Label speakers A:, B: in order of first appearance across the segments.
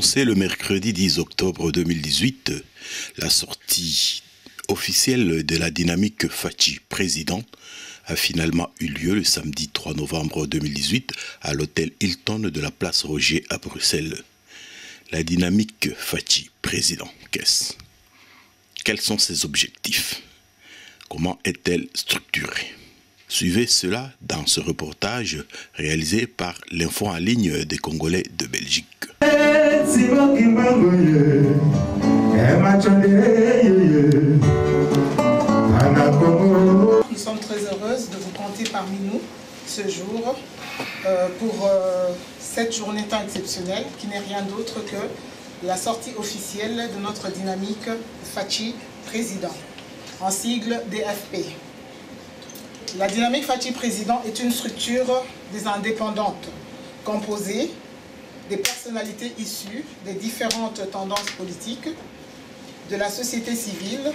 A: annoncé le mercredi 10 octobre 2018 la sortie officielle de la dynamique Fachi président a finalement eu lieu le samedi 3 novembre 2018 à l'hôtel Hilton de la place Roger à Bruxelles. La dynamique Fachi président, qu'est-ce? Quels sont ses objectifs? Comment est-elle structurée? Suivez cela dans ce reportage réalisé par l'Info en ligne des Congolais de Belgique.
B: Nous sommes très heureuses de vous compter parmi nous ce jour pour cette journée tant exceptionnelle qui n'est rien d'autre que la sortie officielle de notre dynamique Fachi président, en sigle DFP. La dynamique Fachi président est une structure des indépendantes composée des personnalités issues des différentes tendances politiques, de la société civile,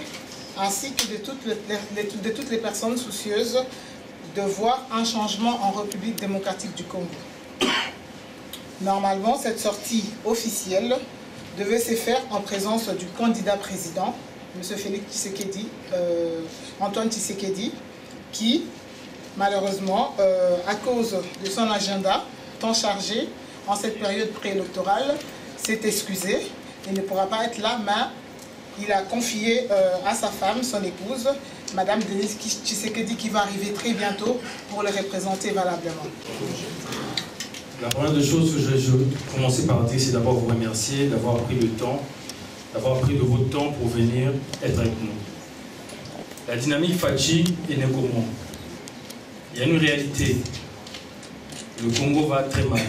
B: ainsi que de toutes les personnes soucieuses de voir un changement en République démocratique du Congo. Normalement, cette sortie officielle devait se faire en présence du candidat président, M. Félix Tshisekedi, Antoine Tshisekedi, qui, malheureusement, à cause de son agenda tant chargé en cette période préélectorale, s'est excusé et ne pourra pas être là, mais il a confié à sa femme, son épouse, Madame Denise Tshisekedi, qui va arriver très bientôt pour le représenter valablement.
C: La première des choses que je vais commencer par dire, c'est d'abord vous remercier d'avoir pris le temps, d'avoir pris de votre temps pour venir être avec nous. La dynamique Fachi est née comment? Il y a une réalité. Le Congo va très mal.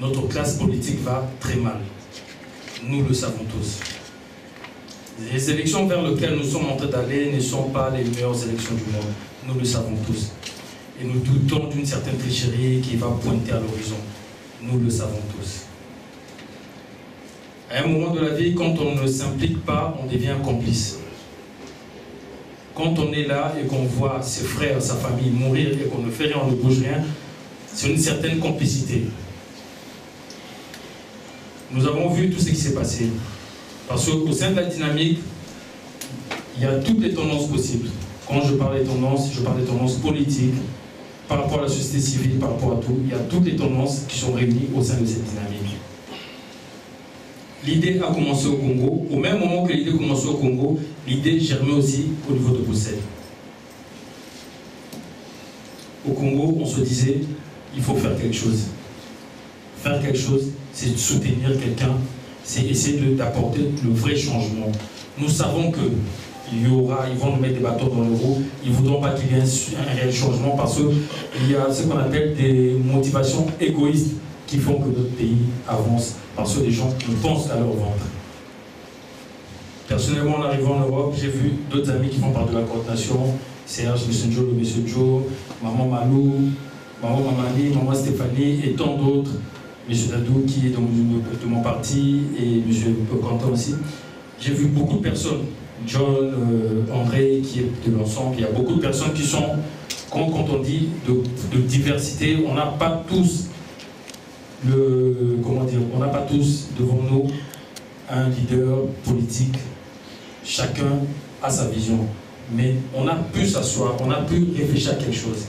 C: Notre classe politique va très mal. Nous le savons tous. Les élections vers lesquelles nous sommes en train d'aller ne sont pas les meilleures élections du monde. Nous le savons tous. Et nous doutons d'une certaine tricherie qui va pointer à l'horizon. Nous le savons tous. À un moment de la vie, quand on ne s'implique pas, on devient complice. Quand on est là et qu'on voit ses frères, sa famille mourir et qu'on ne fait rien, on ne bouge rien, c'est une certaine complicité. Nous avons vu tout ce qui s'est passé. Parce qu'au sein de la dynamique, il y a toutes les tendances possibles. Quand je parle des tendances politiques, par rapport à la société civile, par rapport à tout, il y a toutes les tendances qui sont réunies au sein de cette dynamique. L'idée a commencé au Congo. Au même moment que l'idée a commencé au Congo, l'idée germait aussi au niveau de Bruxelles. Au Congo, on se disait, il faut faire quelque chose. Faire quelque chose, c'est soutenir quelqu'un, c'est essayer d'apporter le vrai changement. Nous savons qu'ils vont nous mettre des bâtons dans le roues, ils ne voudront pas qu'il y ait un réel changement parce qu'il y a ce qu'on appelle des motivations égoïstes qui font que notre pays avance parce que les gens ne pensent qu'à leur ventre. Personnellement, en arrivant en Europe, j'ai vu d'autres amis qui font part de la coordination, Serge, M. Joe, M. Joe, Maman Malou, Maman Mamani, Maman Stéphanie et tant d'autres, M. Dadou qui est de mon parti et M. Quentin aussi. J'ai vu beaucoup de personnes, John, André qui est de l'ensemble, il y a beaucoup de personnes qui sont, quand on dit de diversité, on n'a pas tous on n'a pas tous devant nous un leader politique. Chacun a sa vision. Mais on a pu s'asseoir, on a pu réfléchir à quelque chose.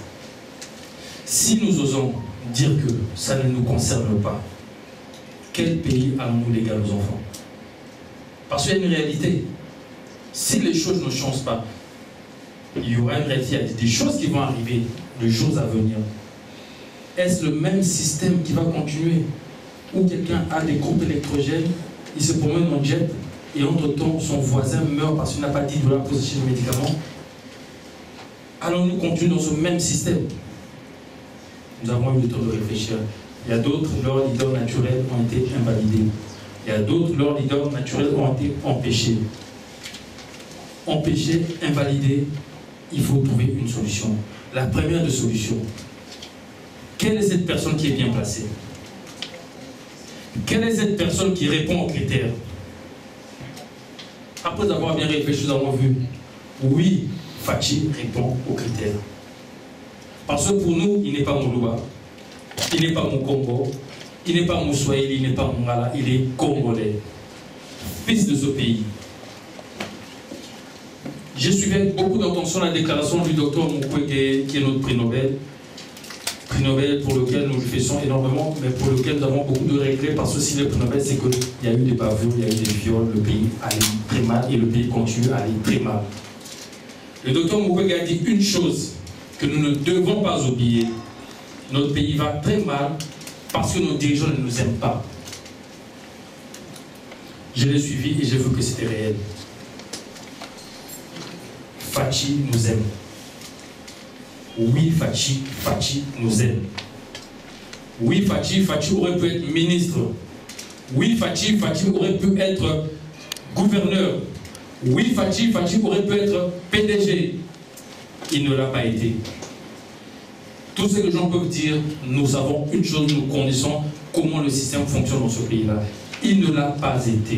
C: Si nous osons dire que ça ne nous concerne pas, quel pays allons-nous léguer à nos enfants? Parce qu'il y a une réalité. Si les choses ne changent pas, il y aura une réalité, il y a des choses qui vont arriver, les jours à venir. Est-ce le même système qui va continuer? Où quelqu'un a des groupes électrogènes, il se promène en jet et entre-temps son voisin meurt parce qu'il n'a pas $10 pour acheter le médicament? Allons-nous continuer dans ce même système? Nous avons eu le temps de réfléchir. Il y a d'autres, leurs leaders naturels ont été invalidés. Il y a d'autres, leurs leaders naturels ont été empêchés. Empêchés, invalidés, il faut trouver une solution. La première des solutions, quelle est cette personne qui est bien placée? Quelle est cette personne qui répond aux critères? Après avoir bien réfléchi, nous avons vu, oui, Fachi répond aux critères. Parce que pour nous, il n'est pas Moulouba, il n'est pas Mukongo, Il n'est pas Moussoaïli, il n'est pas Mongala, il est congolais, fils de ce pays. J'ai suivi avec beaucoup d'attention la déclaration du docteur Mukwege, qui est notre prix Nobel pour lequel nous lui faisons énormément, mais pour lequel nous avons beaucoup de regrets, parce que si le prix Nobel, c'est qu'il y a eu des bavures, il y a eu des viols, le pays allait très mal et le pays continue à aller très mal. Le docteur Mukwege a dit une chose que nous ne devons pas oublier. Notre pays va très mal parce que nos dirigeants ne nous aiment pas. Je l'ai suivi et j'ai vu que c'était réel. Fachi nous aime. Oui, Fachi nous aime. Oui, Fachi aurait pu être ministre. Oui, Fachi aurait pu être gouverneur. Oui, Fachi aurait pu être PDG. Il ne l'a pas été. Tout ce que les gens peuvent dire, nous savons une chose, nous connaissons comment le système fonctionne dans ce pays-là. Il ne l'a pas été.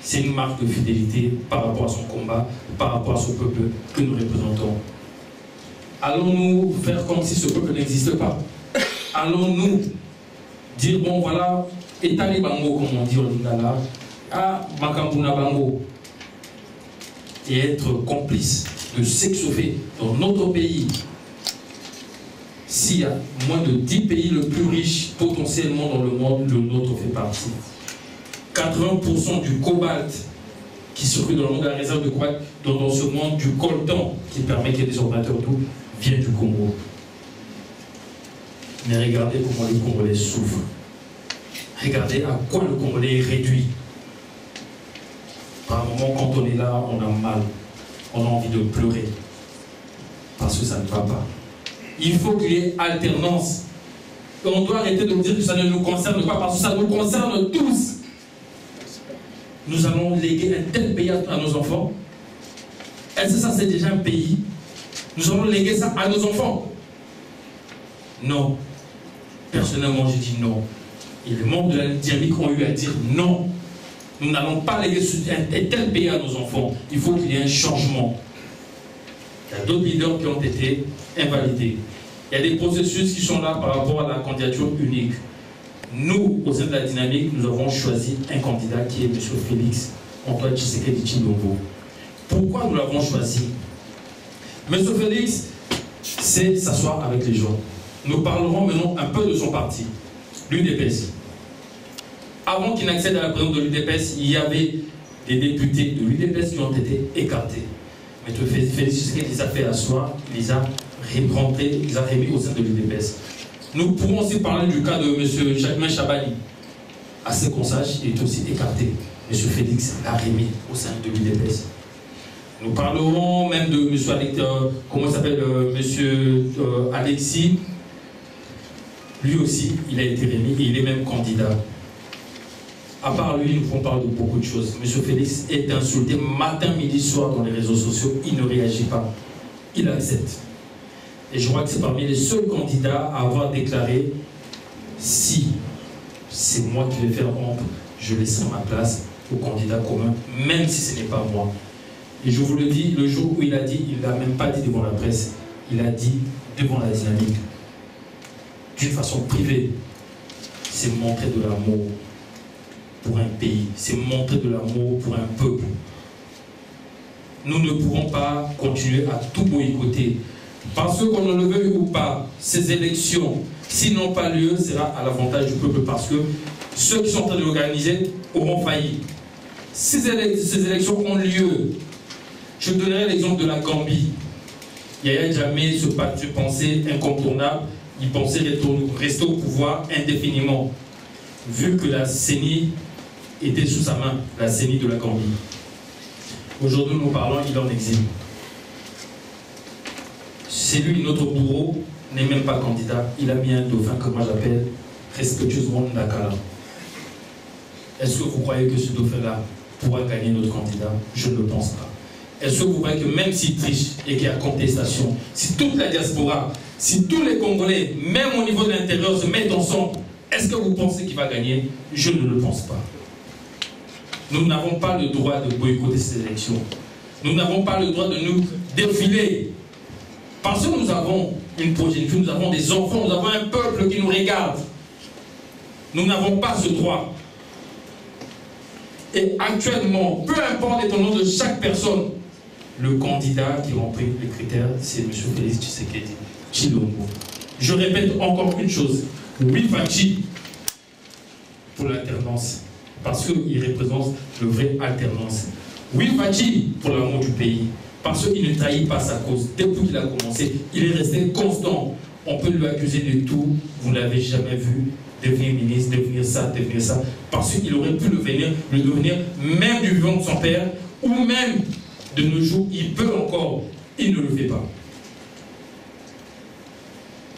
C: C'est une marque de fidélité par rapport à son combat, par rapport à ce peuple que nous représentons. Allons-nous faire comme si ce peuple n'existe pas? Allons-nous dire, bon voilà, étaler bango, comme on dit au Lingala, à Makambuna bango, et être complice de ce qui se fait dans notre pays? S'il y a moins de 10 pays les plus riches potentiellement dans le monde, le nôtre fait partie. 80% du cobalt qui circule dans le monde, la réserve de cobalt dans ce monde, du coltan qui permet qu'il y ait des ordinateurs tout, vient du Congo. Mais regardez comment le Congolais souffre. Regardez à quoi le Congolais est réduit. Par un moment, quand on est là, on a mal. On a envie de pleurer. Parce que ça ne va pas. Il faut qu'il y ait alternance. On doit arrêter de dire que ça ne nous concerne pas, parce que ça nous concerne tous. Nous allons léguer un tel pays à nos enfants. Est-ce que ça, c'est déjà un pays? Nous allons léguer ça à nos enfants? Non. Personnellement, j'ai dit non. Et les membres de la dynamique ont eu à dire non. Nous n'allons pas léguer un tel pays à nos enfants. Il faut qu'il y ait un changement. Il y a d'autres leaders qui ont été invalidés. Il y a des processus qui sont là par rapport à la candidature unique. Nous, au sein de la dynamique, nous avons choisi un candidat qui est M. Félix Antoine Tshisekedi Tshilombo. Pourquoi nous l'avons choisi? M. Félix sait s'asseoir avec les gens. Nous parlerons maintenant un peu de son parti, l'UDPS. Avant qu'il n'accède à la présidence de l'UDPS, il y avait des députés de l'UDPS qui ont été écartés. M. Félix Tshisekedi les a fait asseoir, les a rentrés, les a remis au sein de l'UDPS. Nous pourrons aussi parler du cas de M. Jacquemin Chabani. À ce qu'on sache, il est aussi écarté. M. Félix l'a remis au sein de l'UDPS. Nous parlerons même de M. Alexis. Lui aussi, il a été remis et il est même candidat. À part lui, nous pouvons parler de beaucoup de choses. M. Félix est insulté matin, midi, soir dans les réseaux sociaux. Il ne réagit pas. Il accepte. Et je crois que c'est parmi les seuls candidats à avoir déclaré si c'est moi qui vais faire ombre, je laisserai ma place au candidat commun, même si ce n'est pas moi. Et je vous le dis, le jour où il a dit, il ne l'a même pas dit devant la presse, il a dit devant la dynamique, d'une façon privée, c'est montrer de l'amour pour un pays, c'est montrer de l'amour pour un peuple. Nous ne pourrons pas continuer à tout boycotter. Parce que qu'on ne le veuille ou pas, ces élections, s'ils n'ont pas lieu, sera à l'avantage du peuple, parce que ceux qui sont en train de l'organiser auront failli. Si ces élections ont lieu, je donnerai l'exemple de la Gambie. Yaya Jammeh se pensait incontournable, il pensait rester au pouvoir indéfiniment, vu que la CENI était sous sa main, la CENI de la Gambie. Aujourd'hui, nous parlons, il est en exil. C'est lui, notre bourreau, n'est même pas candidat. Il a mis un dauphin que moi j'appelle respectueusement Ndakala. Est-ce que vous croyez que ce dauphin-là pourra gagner notre candidat? Je ne le pense pas. Est-ce que vous croyez que même s'il triche et qu'il y a contestation, si toute la diaspora, si tous les Congolais, même au niveau de l'intérieur, se mettent ensemble, est-ce que vous pensez qu'il va gagner? Je ne le pense pas. Nous n'avons pas le droit de boycotter ces élections. Nous n'avons pas le droit de nous défiler. Parce que nous avons une progéniture, nous avons des enfants, nous avons un peuple qui nous regarde. Nous n'avons pas ce droit. Et actuellement, peu importe l'étonnement de chaque personne, le candidat qui remplit les critères, c'est M. Félix Tshisekedi Tshilombo. Je répète encore une chose. Oui, Fachi pour l'alternance, parce qu'il représente le vrai alternance. Oui, Fachi pour l'amour du pays, parce qu'il ne trahit pas sa cause. Depuis qu'il a commencé, il est resté constant. On peut lui accuser de tout, vous ne l'avez jamais vu, devenir ministre, devenir ça, parce qu'il aurait pu le devenir même du vivant de son père, ou même de nos jours, il peut encore, il ne le fait pas.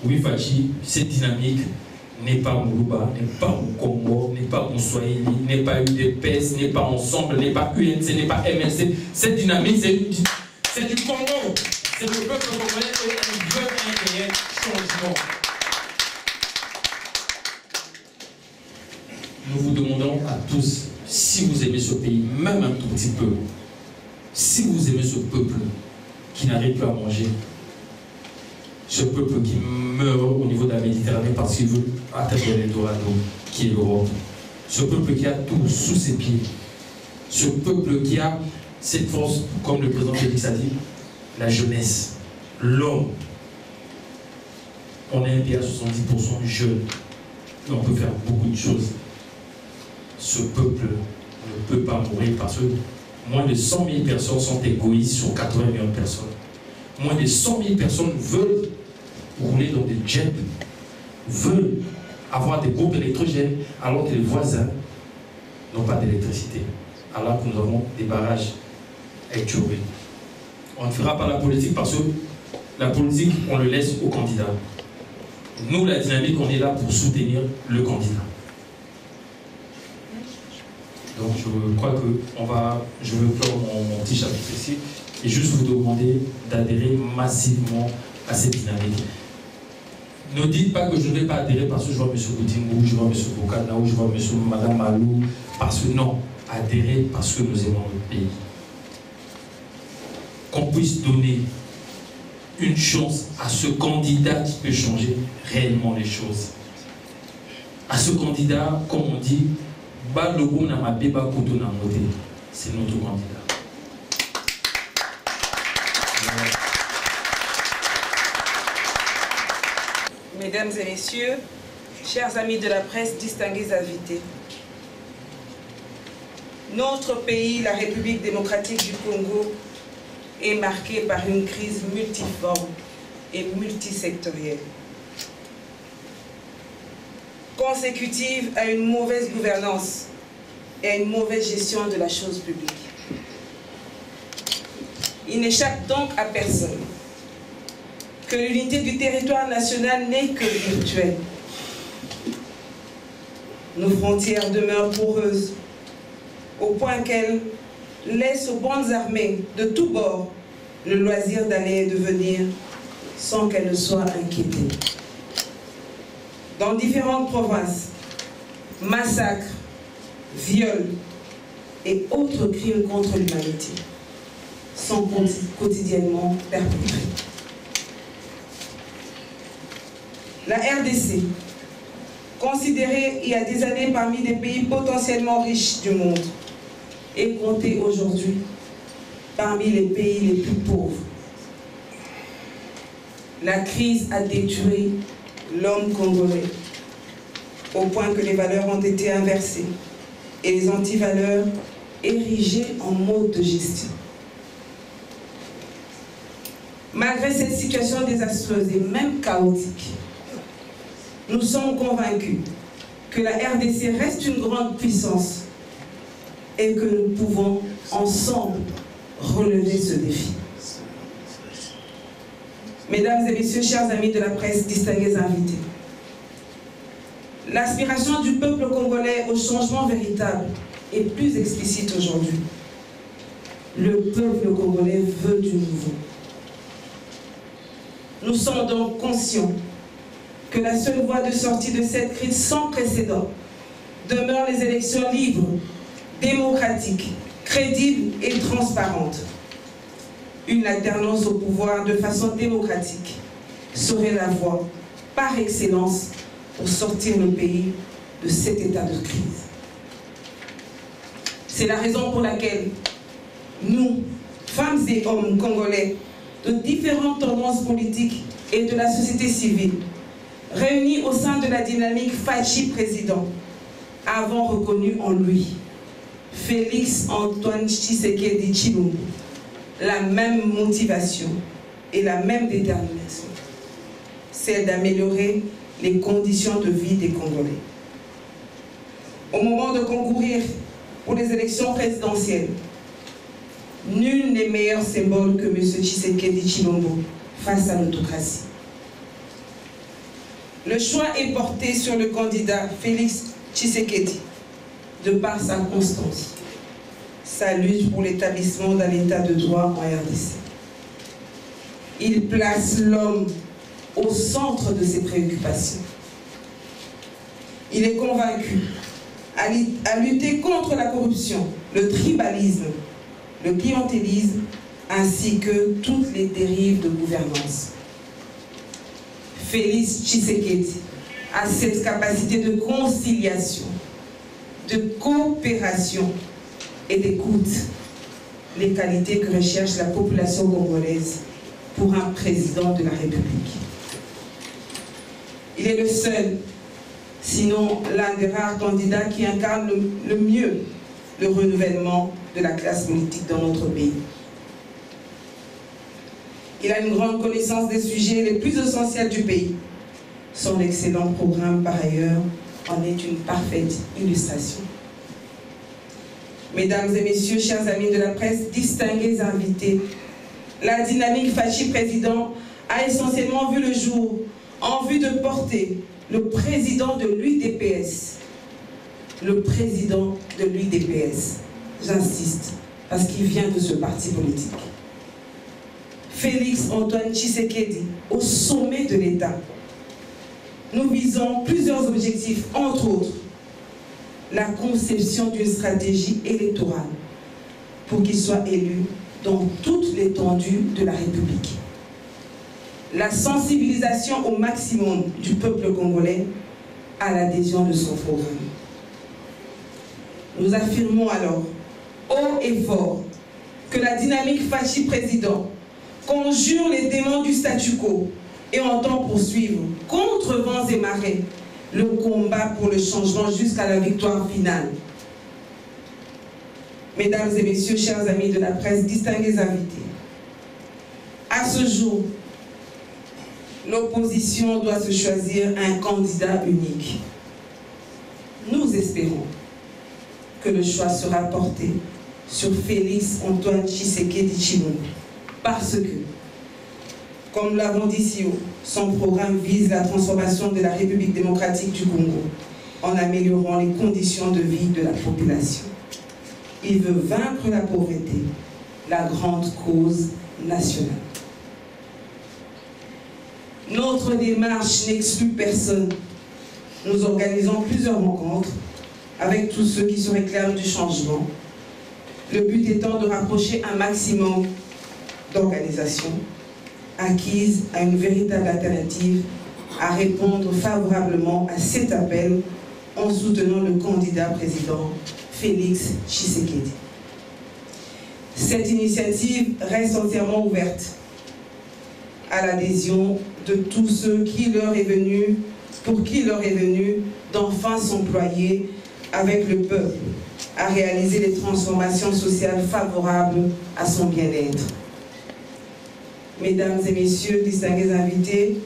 C: Oui, Fachi, cette dynamique n'est pas Moulouba, n'est pas Moukombo, n'est pas Moussouaïli, n'est pas UDPS, n'est pas Ensemble, n'est pas UNC, n'est pas MLC. Cette dynamique, c'est du Congo. C'est le peuple congolais qui veut un réel changement. Nous vous demandons à tous, si vous aimez ce pays, même un tout petit peu, si vous aimez ce peuple qui n'arrive plus à manger, ce peuple qui meurt au niveau de la Méditerranée parce qu'il veut atteindre l'Eldorado, qui est l'Europe, ce peuple qui a tout sous ses pieds, ce peuple qui a cette force, comme le président Félix a dit, la jeunesse, l'homme. On est un pays à 70% jeunes, et on peut faire beaucoup de choses. Ce peuple ne peut pas mourir parce que moins de 100 000 personnes sont égoïstes sur 80 millions de personnes. Moins de 100 000 personnes veulent rouler dans des jets, veulent avoir des groupes électrogènes, alors que les voisins n'ont pas d'électricité. Alors que nous avons des barrages actuels. On ne fera pas la politique parce que la politique, on le laisse au candidat. Nous, la dynamique, on est là pour soutenir le candidat. Donc je crois que je veux clore mon petit chapitre ici et juste vous demander d'adhérer massivement à cette dynamique. Ne dites pas que je ne vais pas adhérer parce que je vois M. Boutingou, je vois M. Bokana ou je vois Mme Malou, parce que non, adhérer parce que nous aimons notre pays. Qu'on puisse donner une chance à ce candidat qui peut changer réellement les choses. À ce candidat, comme on dit, c'est notre candidat.
D: Mesdames et messieurs, chers amis de la presse, distingués invités, notre pays, la République démocratique du Congo, est marqué par une crise multiforme et multisectorielle, consécutive à une mauvaise gouvernance et à une mauvaise gestion de la chose publique. Il n'échappe donc à personne que l'unité du territoire national n'est que virtuelle. Nos frontières demeurent poreuses, au point qu'elles laissent aux bandes armées de tous bords le loisir d'aller et de venir sans qu'elles ne soient inquiétées. Dans différentes provinces, massacres, viols et autres crimes contre l'humanité sont quotidiennement perpétrés. La RDC, considérée il y a des années parmi les pays potentiellement riches du monde, est comptée aujourd'hui parmi les pays les plus pauvres. La crise a détruit l'homme congolais, au point que les valeurs ont été inversées et les antivaleurs érigées en mode de gestion. Malgré cette situation désastreuse et même chaotique, nous sommes convaincus que la RDC reste une grande puissance et que nous pouvons ensemble relever ce défi. Mesdames et messieurs, chers amis de la presse, distingués invités, l'aspiration du peuple congolais au changement véritable est plus explicite aujourd'hui. Le peuple congolais veut du nouveau. Nous sommes donc conscients que la seule voie de sortie de cette crise sans précédent demeure les élections libres, démocratiques, crédibles et transparentes. Une alternance au pouvoir de façon démocratique serait la voie par excellence pour sortir le pays de cet état de crise. C'est la raison pour laquelle nous, femmes et hommes congolais, de différentes tendances politiques et de la société civile, réunis au sein de la dynamique Fachi président, avons reconnu en lui, Félix Antoine Tshisekedi Tshilombo, la même motivation et la même détermination, celle d'améliorer les conditions de vie des Congolais. Au moment de concourir pour les élections présidentielles, nul n'est meilleur symbole que M. Tshisekedi Tshilombo face à l'autocratie. Le choix est porté sur le candidat Félix Tshisekedi, de par sa constance, sa lutte pour l'établissement d'un état de droit en RDC. Il place l'homme au centre de ses préoccupations. Il est convaincu à lutter contre la corruption, le tribalisme, le clientélisme, ainsi que toutes les dérives de gouvernance. Félix Tshisekedi a cette capacité de conciliation, de coopération et d'écoute, les qualités que recherche la population congolaise pour un président de la République. Il est le seul, sinon l'un des rares candidats qui incarne le mieux le renouvellement de la classe politique dans notre pays. Il a une grande connaissance des sujets les plus essentiels du pays. Son excellent programme, par ailleurs, en est une parfaite illustration. Mesdames et messieurs, chers amis de la presse, distingués invités, la dynamique Fachi président a essentiellement vu le jour en vue de porter le président de l'UDPS. Le président de l'UDPS, j'insiste, parce qu'il vient de ce parti politique. Félix Antoine Tshisekedi, au sommet de l'État. Nous visons plusieurs objectifs, entre autres, la conception d'une stratégie électorale pour qu'il soit élu dans toute l'étendue de la République. La sensibilisation au maximum du peuple congolais à l'adhésion de son programme. Nous affirmons alors, haut et fort, que la dynamique Fachi président conjure les démons du statu quo et entend poursuivre, contre vents et marées, le combat pour le changement jusqu'à la victoire finale. Mesdames et messieurs, chers amis de la presse, distingués invités, à ce jour, l'opposition doit se choisir un candidat unique. Nous espérons que le choix sera porté sur Félix Antoine Tshisekedi Tshilombo, parce que, comme nous l'avons dit si haut, son programme vise la transformation de la République démocratique du Congo en améliorant les conditions de vie de la population. Il veut vaincre la pauvreté, la grande cause nationale. Notre démarche n'exclut personne. Nous organisons plusieurs rencontres avec tous ceux qui se réclament du changement. Le but étant de rapprocher un maximum d'organisations acquises à une véritable alternative à répondre favorablement à cet appel en soutenant le candidat président Félix Tshisekedi. Cette initiative reste entièrement ouverte à l'adhésion de tous ceux pour qui leur est venu d'enfin s'employer avec le peuple à réaliser les transformations sociales favorables à son bien-être. Mesdames et messieurs, distingués invités,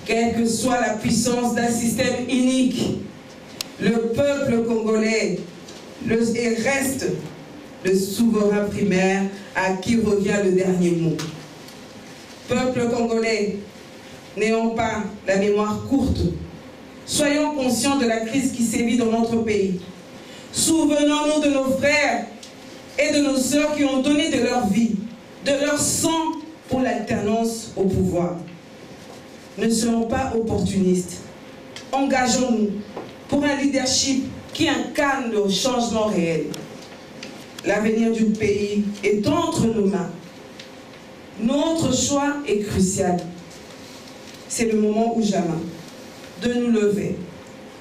D: quelle que soit la puissance d'un système inique, le peuple congolais reste le souverain primaire à qui revient le dernier mot. Peuple congolais, n'ayons pas la mémoire courte. Soyons conscients de la crise qui sévit dans notre pays. Souvenons-nous de nos frères et de nos sœurs qui ont donné de leur vie, de leur sang pour l'alternance au pouvoir. Ne soyons pas opportunistes. Engageons-nous pour un leadership qui incarne le changement réel. L'avenir du pays est entre nos mains. Notre choix est crucial. C'est le moment ou jamais de nous lever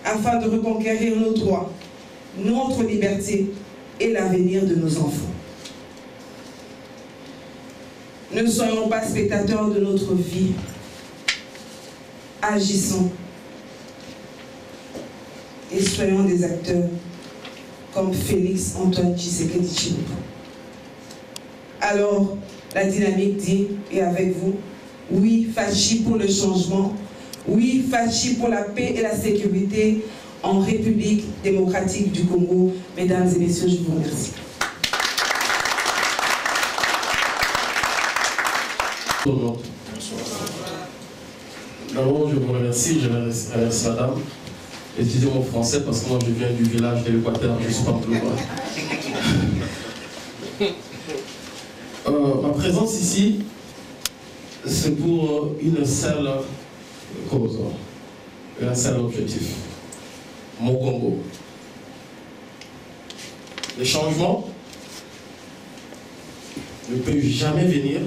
D: afin de reconquérir nos droits, notre liberté et l'avenir de nos enfants. Ne soyons pas spectateurs de notre vie. Agissons et soyons des acteurs comme Félix Antoine Tshisekedi Tshilombo. Alors, la dynamique dit, et avec vous, oui, Fachi pour le changement, oui, Fachi pour la paix et la sécurité en République démocratique du Congo. Mesdames et messieurs, je vous remercie.
C: D'abord, je vous remercie, je remercie madame. Excusez mon français parce que moi je viens du village de l'Équateur, je ne suis pas global. Ma présence ici, c'est pour une seule cause, un seul objectif. Mon Congo. Les changements ne peuvent jamais venir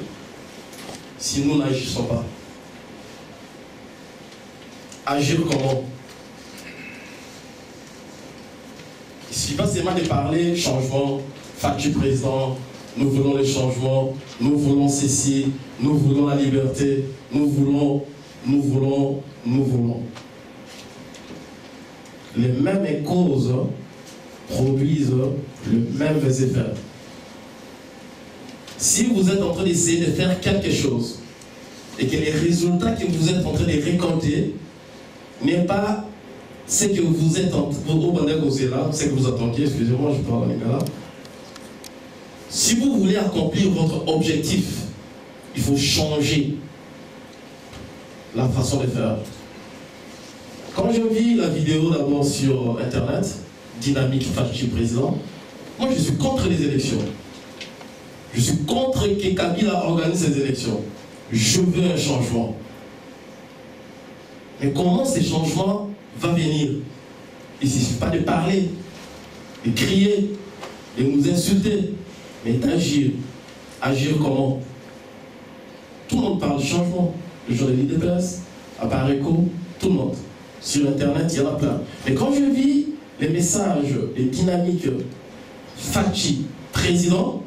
C: si nous n'agissons pas. Agir comment? Il ne suffit pas seulement de parler changement, Fachi président, nous voulons les changements, nous voulons ceci, nous voulons la liberté, nous voulons. Les mêmes causes produisent le même effet. Si vous êtes en train d'essayer de faire quelque chose et que les résultats que vous êtes en train de récolter n'est pas ce que vous êtes en train ce que vous attendiez, excusez-moi, je parle en lingala. Si vous voulez accomplir votre objectif, il faut changer la façon de faire. Quand je vis la vidéo d'abord sur internet, Dynamique Fachi président, moi je suis contre les élections. Je suis contre que Kabila organise ces élections. Je veux un changement. Mais comment ces changements vont venir? Il ne suffit pas de parler, de crier, de nous insulter, mais d'agir. Agir comment? Tout le monde parle de changement. Le jour de l'IDPS, à Pareco, tout le monde. Sur Internet, il y en a plein. Mais quand je vis les messages, les dynamiques Fachi président,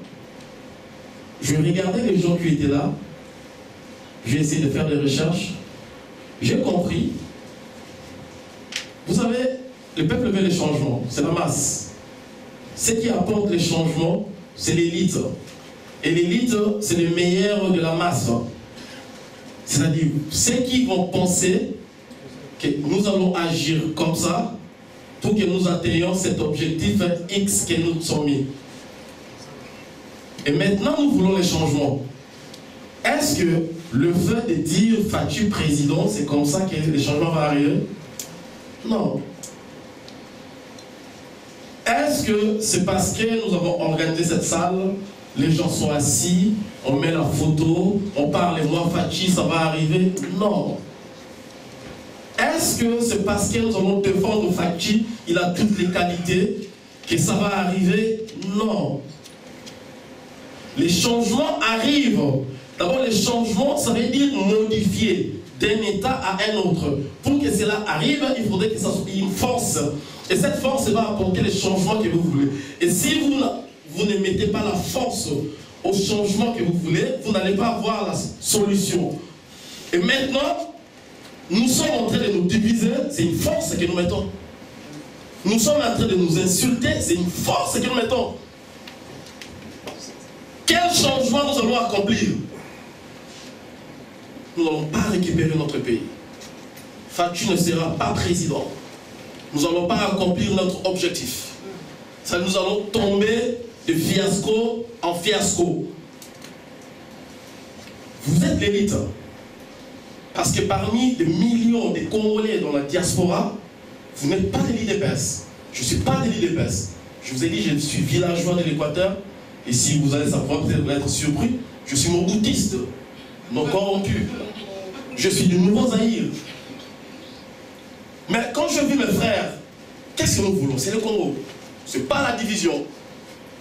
C: je regardais les gens qui étaient là, j'ai essayé de faire des recherches, j'ai compris. Vous savez, le peuple veut les changements, c'est la masse. Ce qui apporte les changements, c'est l'élite. Et l'élite, c'est le meilleur de la masse. C'est-à-dire, ceux qui vont penser que nous allons agir comme ça pour que nous atteignions cet objectif X que nous sommes mis. Et maintenant, nous voulons les changements. Est-ce que le fait de dire Fachi président, c'est comme ça que les changements vont arriver? Non. Est-ce que c'est parce que nous avons organisé cette salle, les gens sont assis, on met la photo, on parle et moi Fachi, ça va arriver? Non. Est-ce que c'est parce que nous allons défendre Fachi, il a toutes les qualités, que ça va arriver? Non. Les changements arrivent. D'abord, les changements, ça veut dire modifier d'un état à un autre. Pour que cela arrive, il faudrait que ça soit une force. Et cette force va apporter les changements que vous voulez. Et si vous ne mettez pas la force au changement que vous voulez, vous n'allez pas avoir la solution. Et maintenant, nous sommes en train de nous diviser, c'est une force que nous mettons. Nous sommes en train de nous insulter, c'est une force que nous mettons. Quel changement nous allons accomplir? Nous n'allons pas récupérer notre pays. Fachi ne sera pas président. Nous n'allons pas accomplir notre objectif. Ça, nous allons tomber de fiasco en fiasco. Vous êtes l'élite. Parce que parmi les millions de Congolais dans la diaspora, vous n'êtes pas de l'IDPS. Je ne suis pas de l'IDPS. Je vous ai dit, je suis villageois de l'Équateur. Et si vous allez savoir, peut-être être surpris, je suis moboutiste, non corrompu. Je suis du Nouveau Zaïre. Mais quand je vis mes frères, qu'est-ce que nous voulons? C'est le Congo. Ce n'est pas la division.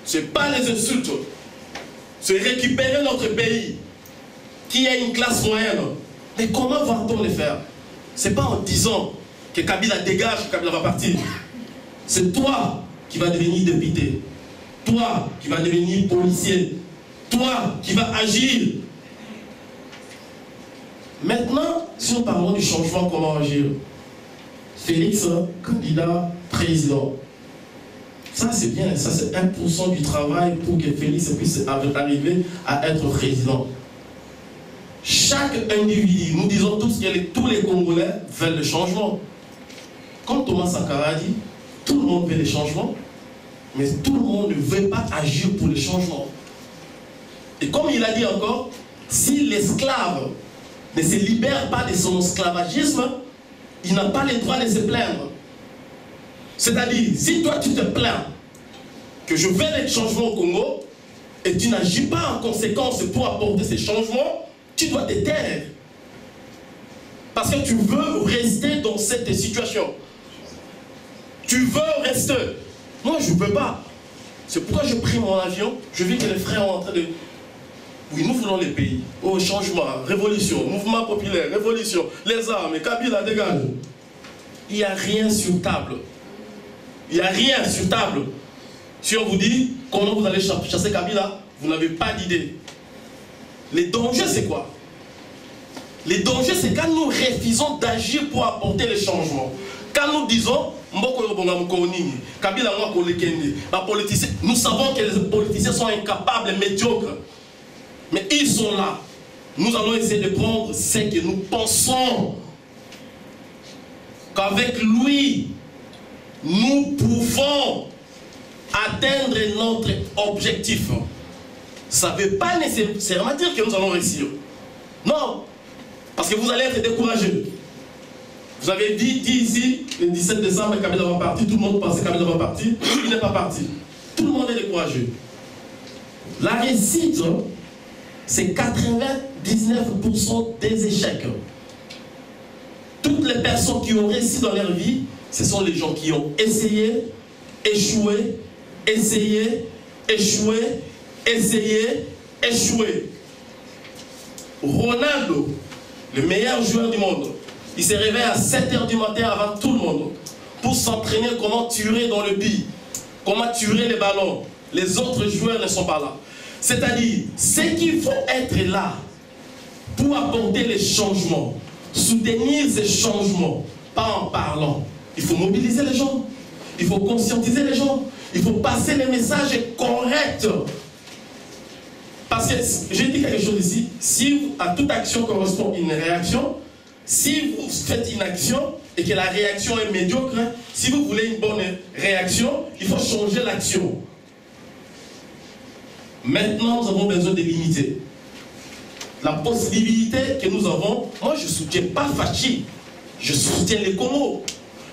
C: Ce n'est pas les insultes. C'est récupérer notre pays, qui est une classe moyenne. Mais comment va-t-on les faire? Ce n'est pas en disant
E: que Kabila dégage, que Kabila va partir. C'est toi qui vas devenir député. Toi qui vas devenir policier. Toi qui vas agir. Maintenant, si nous parlons du changement, comment agir? Félix, candidat président. Ça c'est bien, ça c'est 1% du travail pour que Félix puisse arriver à être président. Chaque individu, nous disons tous que tous les Congolais veulent le changement. Comme Thomas Sankara dit, tout le monde veut le changement, mais tout le monde ne veut pas agir pour le changement. Et comme il a dit encore, si l'esclave ne se libère pas de son esclavagisme, il n'a pas le droit de se plaindre. C'est-à-dire, si toi tu te plains que je veux le changement au Congo et tu n'agis pas en conséquence pour apporter ces changements, tu dois te taire. Parce que tu veux rester dans cette situation. Tu veux rester. Moi, je ne veux pas. C'est pourquoi je pris mon avion. Je vis que les frères sont en train de... Oui, nous voulons les pays. Oh, changement, révolution, mouvement populaire, révolution, les armes, Kabila dégage. Il n'y a rien sur table. Il n'y a rien sur table. Si on vous dit comment vous allez chasser Kabila, vous n'avez pas d'idée. Les dangers, c'est quoi? Les dangers, c'est quand nous refusons d'agir pour apporter les changements. Quand nous disons, nous savons que les politiciens sont incapables et médiocres. Mais ils sont là. Nous allons essayer de prendre ce que nous pensons. Qu'avec lui, nous pouvons atteindre notre objectif. Ça ne veut pas nécessairement dire que nous allons réussir. Non. Parce que vous allez être découragés. Vous avez dit ici, le 17 décembre, Kabila va partir. Tout le monde pensait que Kabila va partir. Il n'est pas parti. Tout le monde est découragé. La réussite, c'est 99% des échecs. Toutes les personnes qui ont réussi dans leur vie, ce sont les gens qui ont essayé, échoué, essayé, échoué, essayé, échoué. Ronaldo, le meilleur joueur du monde, il se réveille à 7 h du matin avant tout le monde pour s'entraîner comment tirer dans le but, comment tirer les ballons. Les autres joueurs ne sont pas là. C'est-à-dire, c'est qu'il faut être là pour apporter les changements, soutenir ces changements, pas en parlant. Il faut mobiliser les gens, il faut conscientiser les gens, il faut passer les messages corrects. Parce que, j'ai dit quelque chose ici, si à toute action correspond une réaction, si vous faites une action et que la réaction est médiocre, si vous voulez une bonne réaction, il faut changer l'action. Maintenant, nous avons besoin de limiter la possibilité que nous avons. Moi, je ne soutiens pas Fachi, je soutiens les Congo.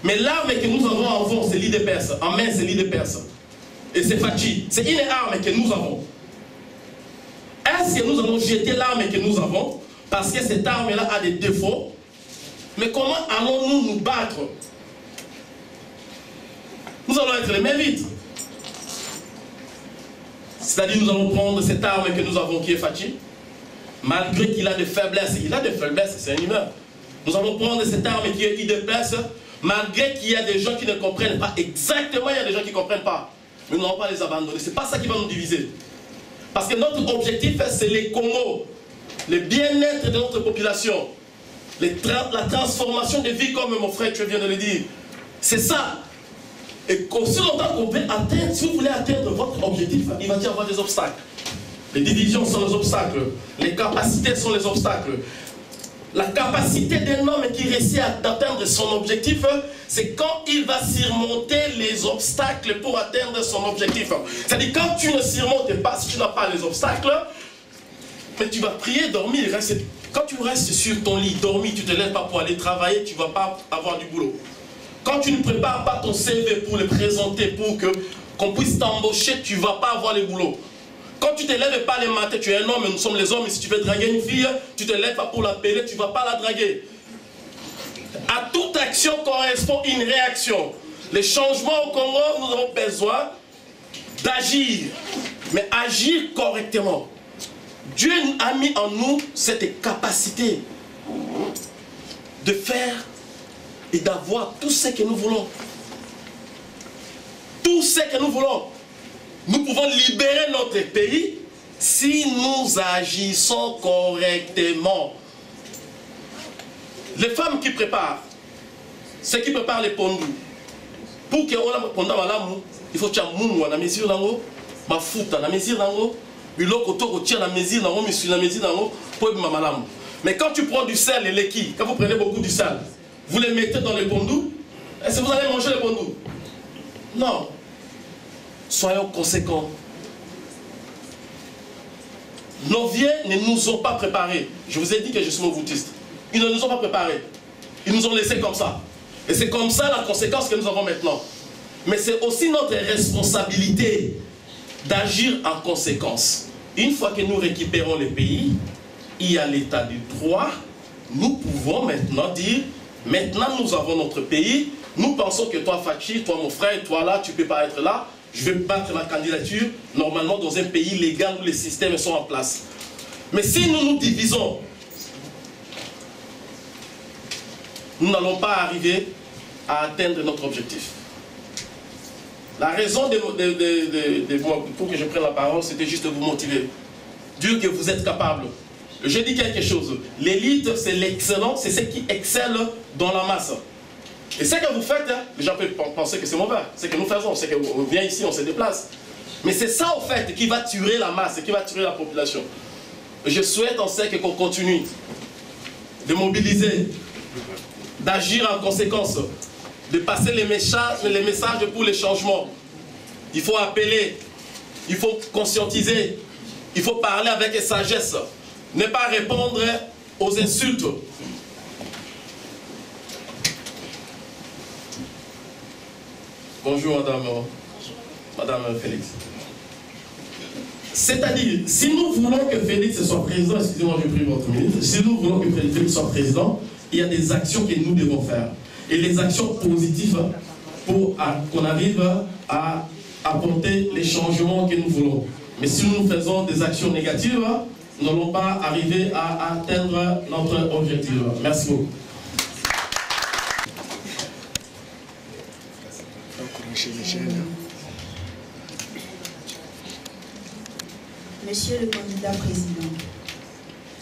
E: Mais l'arme que nous avons en fond, c'est l'IDPS. En main, c'est l'IDPS. Et c'est Fachi. C'est une arme que nous avons. Est-ce que nous allons jeter l'arme que nous avons parce que cette arme-là a des défauts? Mais comment allons-nous nous battre? Nous allons être les mains vides. C'est-à-dire nous allons prendre cette arme que nous avons qui est Fachi, malgré qu'il a des faiblesses. Il a des faiblesses, c'est un humain. Nous allons prendre cette arme qui est IDPS, malgré qu'il y a des gens qui ne comprennent pas. Exactement, il y a des gens qui ne comprennent pas. Mais nous n'allons pas les abandonner. Ce n'est pas ça qui va nous diviser. Parce que notre objectif, c'est les Congo, le bien-être de notre population, la transformation de vie, comme mon frère, tu viens de le dire. C'est ça. Et aussi longtemps qu'on veut atteindre, si vous voulez atteindre votre objectif, il va y avoir des obstacles. Les divisions sont les obstacles, les capacités sont les obstacles. La capacité d'un homme qui réussit à atteindre son objectif, c'est quand il va surmonter les obstacles pour atteindre son objectif. C'est-à-dire quand tu ne surmontes pas, si tu n'as pas les obstacles, mais tu vas prier, dormir. Quand tu restes sur ton lit, dormir, tu ne te lèves pas pour aller travailler, tu ne vas pas avoir du boulot. Quand tu ne prépares pas ton CV pour le présenter, pour qu'on puisse t'embaucher, tu ne vas pas avoir le boulot. Quand tu ne te lèves pas le matin, tu es un homme, nous sommes les hommes, et si tu veux draguer une fille, tu ne te lèves pas pour l'appeler, tu ne vas pas la draguer. À toute action correspond une réaction. Les changements au Congo, nous avons besoin d'agir, mais agir correctement. Dieu a mis en nous cette capacité de faire et d'avoir tout ce que nous voulons. Tout ce que nous voulons. Nous pouvons libérer notre pays si nous agissons correctement. Les femmes qui préparent, ceux qui préparent les pondus, pour que on ponda malamu, il faut que mungu na mesure nango, mafuta na mesure nango, biloko to retire la mesure nango, misui na mesure nango, pour malamu. Mais quand tu prends du sel et l'équi, quand vous prenez beaucoup du sel, vous les mettez dans les pondus, est-ce que vous allez manger les pondus? Non. Soyons conséquents. Nos vieux ne nous ont pas préparés. Je vous ai dit que je suis movoutiste. Ils ne nous ont pas préparés. Ils nous ont laissés comme ça. Et c'est comme ça la conséquence que nous avons maintenant. Mais c'est aussi notre responsabilité d'agir en conséquence. Une fois que nous récupérons le pays, il y a l'état du droit. Nous pouvons maintenant dire, maintenant nous avons notre pays. Nous pensons que toi, Fachi, toi, mon frère, toi là, tu ne peux pas être là. Je vais battre ma candidature, normalement dans un pays légal où les systèmes sont en place. Mais si nous nous divisons, nous n'allons pas arriver à atteindre notre objectif. La raison pour que je prenne la parole, c'était juste de vous motiver. Dire que vous êtes capable. Je dis quelque chose. L'élite, c'est l'excellence, c'est ce qui excelle dans la masse. Et ce que vous faites, les gens peuvent penser que c'est mauvais. Ce que nous faisons, c'est qu'on vient ici, on se déplace. Mais c'est ça, au fait, qui va tuer la masse, qui va tuer la population. Je souhaite, en ce qu'on continue de mobiliser, d'agir en conséquence, de passer les messages pour les changements. Il faut appeler, il faut conscientiser, il faut parler avec sagesse, ne pas répondre aux insultes. Bonjour Madame Félix. C'est-à-dire, si nous voulons que Félix soit président, excusez-moi, je prie votre minute, si nous voulons que Félix soit président, il y a des actions que nous devons faire. Et les actions positives pour qu'on arrive à apporter les changements que nous voulons. Mais si nous faisons des actions négatives, nous n'allons pas arriver à atteindre notre objectif. Merci beaucoup.
F: Monsieur le candidat président,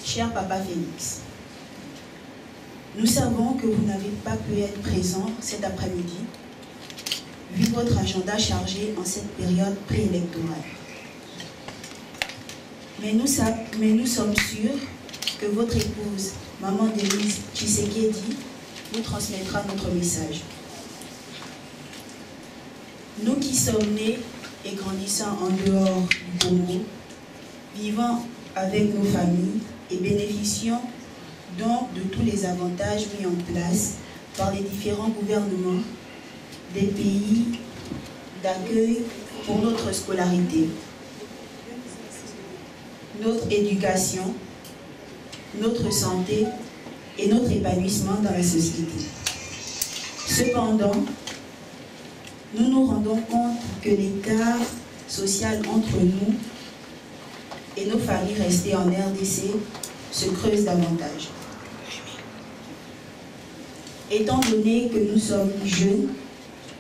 F: cher Papa Félix, nous savons que vous n'avez pas pu être présent cet après-midi, vu votre agenda chargé en cette période préélectorale. Mais nous sommes sûrs que votre épouse, Maman Denise Tshisekedi, vous transmettra notre message. Nous qui sommes nés et grandissant en dehors du Congo, vivant avec nos familles et bénéficions donc de tous les avantages mis en place par les différents gouvernements des pays d'accueil pour notre scolarité, notre éducation, notre santé et notre épanouissement dans la société. Cependant, nous nous rendons compte que l'écart social entre nous et nos familles restées en RDC se creuse davantage. Étant donné que nous sommes jeunes,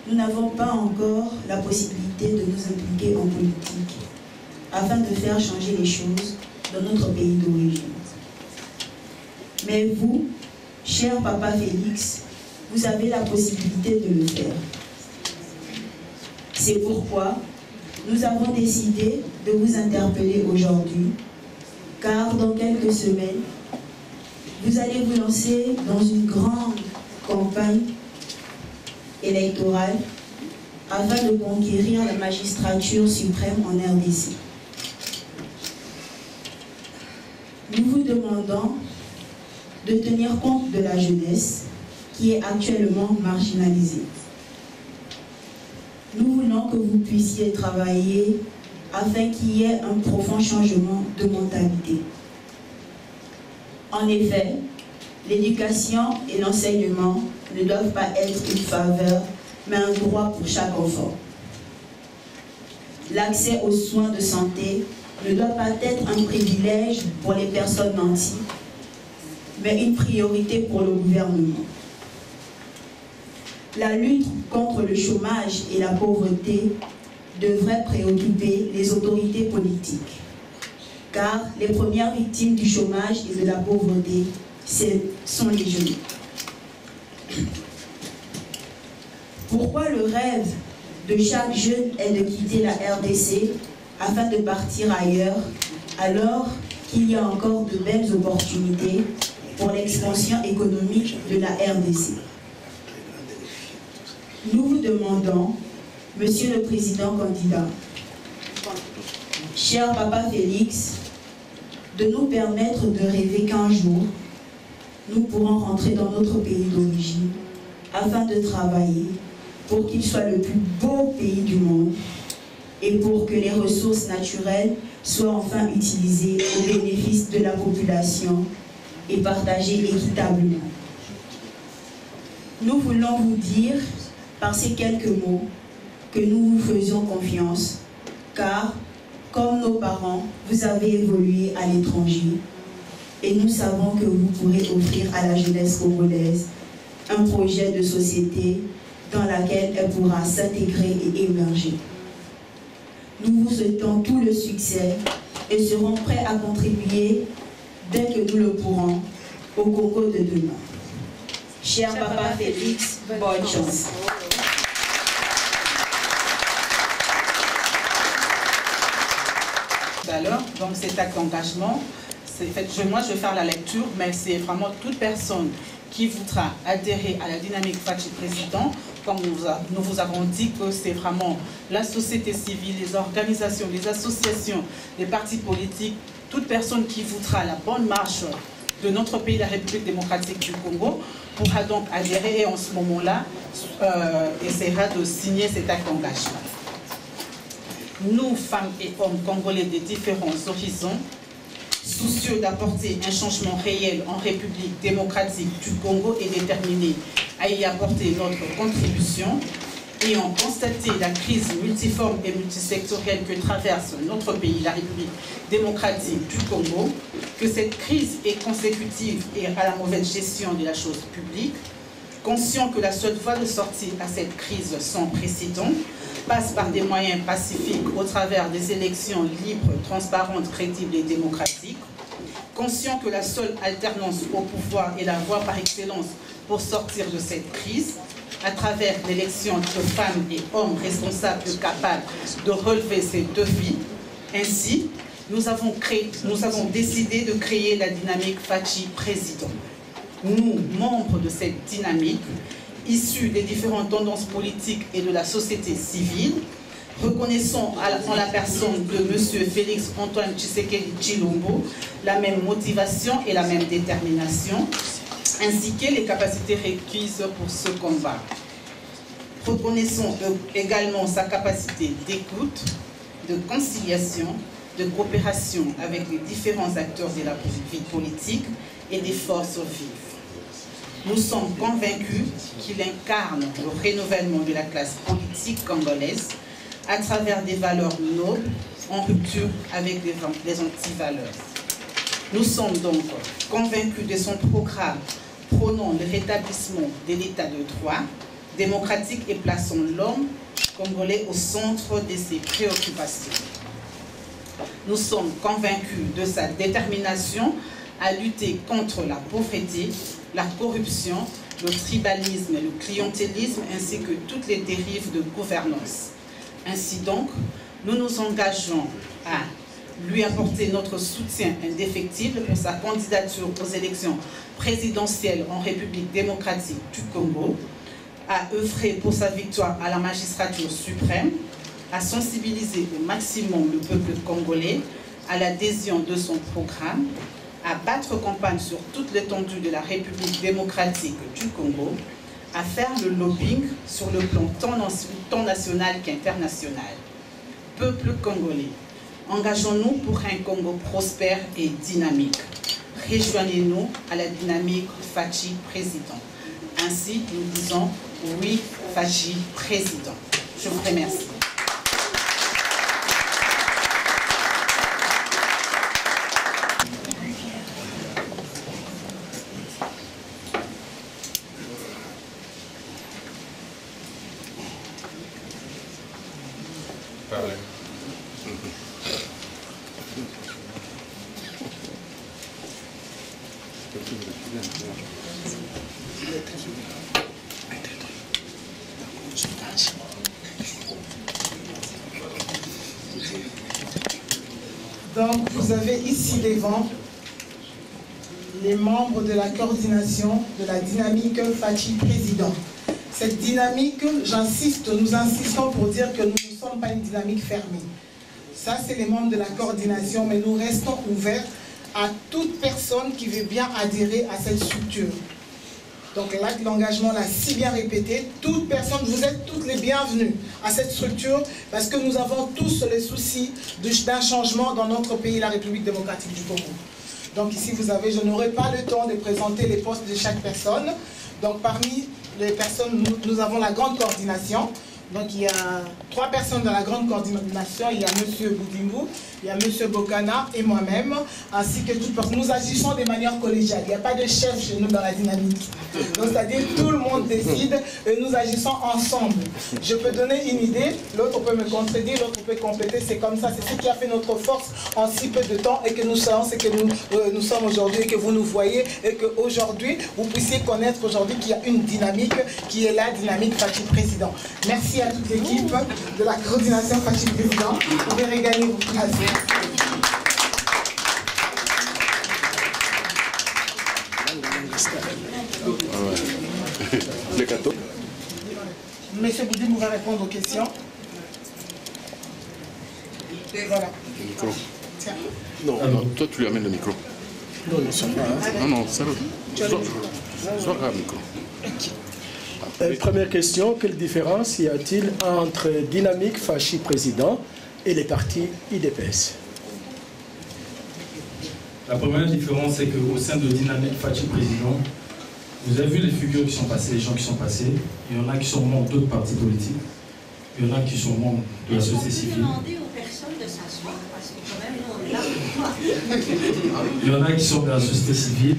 F: nous n'avons pas encore la possibilité de nous impliquer en politique afin de faire changer les choses dans notre pays d'origine. Mais vous, cher Papa Félix, vous avez la possibilité de le faire. C'est pourquoi nous avons décidé de vous interpeller aujourd'hui, car dans quelques semaines, vous allez vous lancer dans une grande campagne électorale afin de conquérir la magistrature suprême en RDC. Nous vous demandons de tenir compte de la jeunesse qui est actuellement marginalisée. Nous voulons que vous puissiez travailler afin qu'il y ait un profond changement de mentalité. En effet, l'éducation et l'enseignement ne doivent pas être une faveur, mais un droit pour chaque enfant. L'accès aux soins de santé ne doit pas être un privilège pour les personnes nanties, mais une priorité pour le gouvernement. la lutte contre le chômage et la pauvreté devrait préoccuper les autorités politiques, car les premières victimes du chômage et de la pauvreté sont les jeunes. Pourquoi le rêve de chaque jeune est de quitter la RDC afin de partir ailleurs, alors qu'il y a encore de belles opportunités pour l'expansion économique de la RDC? Nous vous demandons, Monsieur le Président candidat, cher Papa Félix, de nous permettre de rêver qu'un jour, nous pourrons rentrer dans notre pays d'origine afin de travailler pour qu'il soit le plus beau pays du monde et pour que les ressources naturelles soient enfin utilisées au bénéfice de la population et partagées équitablement. Nous voulons vous dire, par ces quelques mots, que nous vous faisons confiance, car, comme nos parents, vous avez évolué à l'étranger et nous savons que vous pourrez offrir à la jeunesse congolaise un projet de société dans laquelle elle pourra s'intégrer et émerger. Nous vous souhaitons tout le succès et serons prêts à contribuer dès que nous le pourrons au Congo de demain. Cher Papa Félix, bonne chance.
G: Alors, donc cet acte d'engagement, moi je vais faire la lecture, mais c'est vraiment toute personne qui voudra adhérer à la dynamique Fachi Président, comme nous vous avons dit que c'est vraiment la société civile, les organisations, les associations, les partis politiques, toute personne qui voudra la bonne marche de notre pays, la République démocratique du Congo, pourra donc adhérer et en ce moment-là essaiera de signer cet acte d'engagement. Nous, femmes et hommes congolais des différents horizons, soucieux d'apporter un changement réel en République démocratique du Congo et déterminés à y apporter notre contribution, ayant constaté la crise multiforme et multisectorielle que traverse notre pays, la République démocratique du Congo, que cette crise est consécutive à la mauvaise gestion de la chose publique, conscient que la seule voie de sortie à cette crise sans précédent passe par des moyens pacifiques au travers des élections libres, transparentes, crédibles et démocratiques, conscient que la seule alternance au pouvoir est la voie par excellence pour sortir de cette crise, à travers l'élection de femmes et hommes responsables et capables de relever ces défis. Ainsi, nous avons décidé de créer la dynamique Fachi Président. Nous, membres de cette dynamique, issus des différentes tendances politiques et de la société civile, reconnaissons en la personne de M. Félix Antoine Tshisekedi Tshilombo la même motivation et la même détermination, ainsi que les capacités requises pour ce combat. Reconnaissons également sa capacité d'écoute, de conciliation, de coopération avec les différents acteurs de la vie politique et des forces vives. Nous sommes convaincus qu'il incarne le renouvellement de la classe politique congolaise à travers des valeurs nobles en rupture avec les antivaleurs. Nous sommes donc convaincus de son programme prônant le rétablissement de l'état de droit démocratique et plaçant l'homme congolais au centre de ses préoccupations. Nous sommes convaincus de sa détermination à lutter contre la pauvreté, la corruption, le tribalisme et le clientélisme, ainsi que toutes les dérives de gouvernance. Ainsi donc, nous nous engageons à lui apporter notre soutien indéfectible pour sa candidature aux élections présidentielles en République démocratique du Congo, à œuvrer pour sa victoire à la magistrature suprême, à sensibiliser au maximum le peuple congolais à l'adhésion de son programme, à battre campagne sur toute l'étendue de la République démocratique du Congo, à faire le lobbying sur le plan tant national qu'international. Peuple congolais, engageons-nous pour un Congo prospère et dynamique. Rejoignez-nous à la dynamique Fachi Président. Ainsi, nous disons oui, Fachi Président. Je vous remercie.
B: Donc, vous avez ici devant les membres de la coordination de la dynamique Fachi Président. Cette dynamique, nous insistons pour dire que nous ne sommes pas une dynamique fermée. Ça, c'est les membres de la coordination, mais nous restons ouverts à toute personne qui veut bien adhérer à cette structure. Donc là, l'engagement l'a si bien répété, toute personne, vous êtes toutes les bienvenues à cette structure parce que nous avons tous les soucis d'un changement dans notre pays, la République démocratique du Congo. Donc ici, vous avez, je n'aurai pas le temps de présenter les postes de chaque personne. Donc parmi les personnes, nous avons la grande coordination. Donc il y a 3 personnes dans la grande coordination, il y a M. Boudimou, il y a M. Bokana et moi-même, ainsi que toutes personnes. Nous agissons de manière collégiale, il n'y a pas de chef chez nous dans la dynamique. Donc c'est-à-dire tout le monde décide et nous agissons ensemble. Je peux donner une idée, l'autre peut me contredire, l'autre peut compléter, c'est comme ça, c'est ce qui a fait notre force en si peu de temps et que nous savons ce que nous sommes aujourd'hui et que vous nous voyez et qu'aujourd'hui vous puissiez connaître aujourd'hui qu'il y a une dynamique qui est la dynamique Fachi Président. Merci à toute l'équipe de la coordination Fachi Président. Vous pouvez regagner vos places.
A: Le gâteau.
B: Monsieur Boudi nous va répondre aux questions. Voilà.
A: Le micro.
B: Tiens.
A: Non, non, toi tu lui amènes le micro.
B: Non,
A: non, ça va. Sois grave, micro.
H: Première question, quelle différence y a-t-il entre Dynamique Fachi Président et les partis IDPS?
C: La première différence, c'est qu'au sein de Dynamique Fachi Président, vous avez vu les figures qui sont passées, les gens qui sont passés. Il y en a qui sont membres d'autres partis politiques. Il y en a qui sont membres de la société civile.
I: Demander aux personnes de s'asseoir, parce que quand même, nous, on est là pour
C: Il y en a qui sont de la société civile.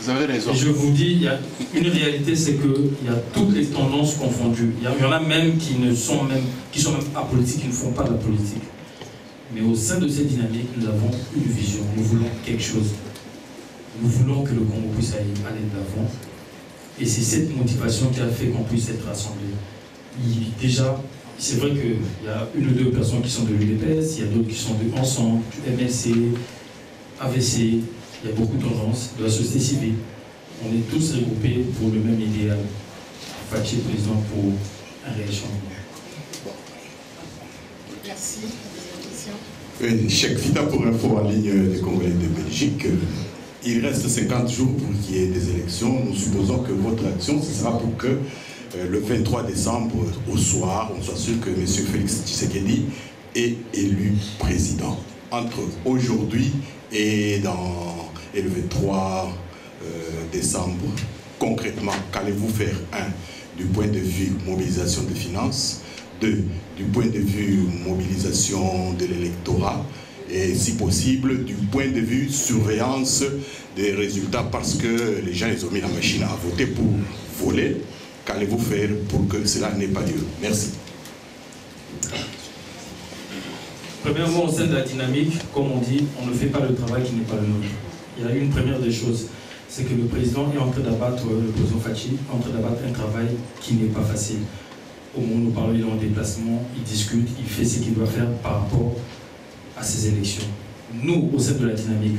A: Vous avez raison.
C: Et je vous dis, il y a une réalité, c'est qu'il y a toutes les tendances confondues. Il y en a même qui sont même apolitiques, qui ne font pas de la politique. Mais au sein de cette dynamique, nous avons une vision. Nous voulons quelque chose. Nous voulons que le Congo puisse aller de l'avant. Et c'est cette motivation qui a fait qu'on puisse être rassemblés. Déjà, c'est vrai qu'il y a une ou deux personnes qui sont de l'UDPS, il y a d'autres qui sont de Ensemble, du MLC, AVC. Il y a beaucoup de tendances de la société civile. On est tous regroupés pour le même idéal. Fachi Président pour un réel changement.
B: Merci.
J: Cheikh Fida pour Info en ligne des Congolais de Belgique. Il reste 50 jours pour qu'il y ait des élections. Nous supposons que votre action, ce sera pour que le 23 décembre, au soir, on soit sûr que M. Félix Tshisekedi est élu président. Entre aujourd'hui et le 23 décembre, concrètement, qu'allez-vous faire? 1. Du point de vue mobilisation des finances. 2. Du point de vue mobilisation de l'électorat. Et si possible, du point de vue surveillance des résultats, parce que les gens, ils ont mis la machine à voter pour voler. Qu'allez-vous faire pour que cela n'ait pas lieu? Merci.
C: Premièrement, au sein de la dynamique, comme on dit, on ne fait pas le travail qui n'est pas le nôtre. Il y a une première des choses, c'est que le président est en train d'abattre, le président Fachi est en train d'abattre un travail qui n'est pas facile. Au moment où nous parlons, il est en déplacement, il discute, il fait ce qu'il doit faire par rapport à ces élections. Nous, au sein de la dynamique,